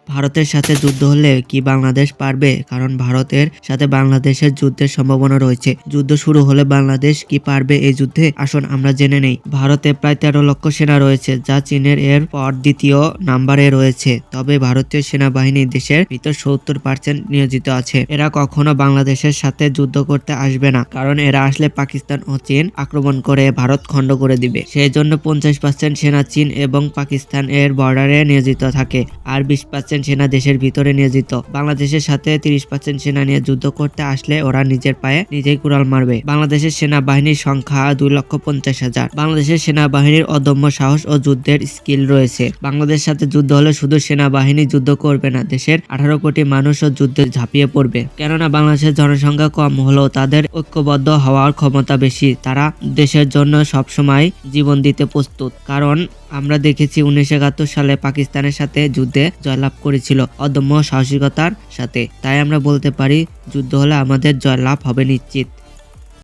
ভারতের সাথে যুদ্ধ হলে কি বাংলাদেশ পারবে? কারণ ভারতের সাথে বাংলাদেশের যুদ্ধের সম্ভাবনা রয়েছে। যুদ্ধ শুরু হলে বাংলাদেশ কি পারবে এই যুদ্ধে? আসুন আমরা জেনে নেই। ভারতে প্রায় 13 লক্ষ সেনা রয়েছে, যা চীনের এর পর দ্বিতীয় নাম্বারে রয়েছে। তবে ভারতীয় সেনাবাহিনী দেশের ভিতর 70% নিয়োজিত আছে। এরা কখনো বাংলাদেশের সাথে যুদ্ধ করতে আসবে না, কারণ এরা আসলে পাকিস্তান ও চীন আক্রমণ করে ভারত খণ্ড করে দিবে। সেই জন্য 50% সেনা চীন এবং পাকিস্তান এর বর্ডারে নিয়োজিত থাকে, আর 20% সেনা দেশের ভিতরে নিয়োজিত। বাংলাদেশের সাথে 30% সেনা নিয়ে যুদ্ধ করতে আসলে ওরা নিজের পায়ে নিজেই কুড়াল মারবে। বাংলাদেশের সেনাবাহিনীর সংখ্যা 2,50,000। বাংলাদেশের সেনাবাহিনীর অদম্য সাহস ও যুদ্ধের স্কিল রয়েছে। বাংলাদেশের সাথে যুদ্ধ হলে শুধু সেনাবাহিনী যুদ্ধ করবে না, দেশের 18 কোটি মানুষও যুদ্ধে ঝাঁপিয়ে পড়বে। কেননা বাংলাদেশের জনসংখ্যা কম হলেও তাদের ঐক্যবদ্ধ হওয়ার ক্ষমতা বেশি। তারা দেশের জন্য সবসময় জীবন দিতে প্রস্তুত। কারণ আমরা দেখেছি 1971 সালে পাকিস্তানের সাথে যুদ্ধে জয়লাভ করেছিল অদম্য সাহসিকতার সাথে। তাই আমরা বলতে পারি যুদ্ধ হলে আমাদের জয়লাভ হবে নিশ্চিত।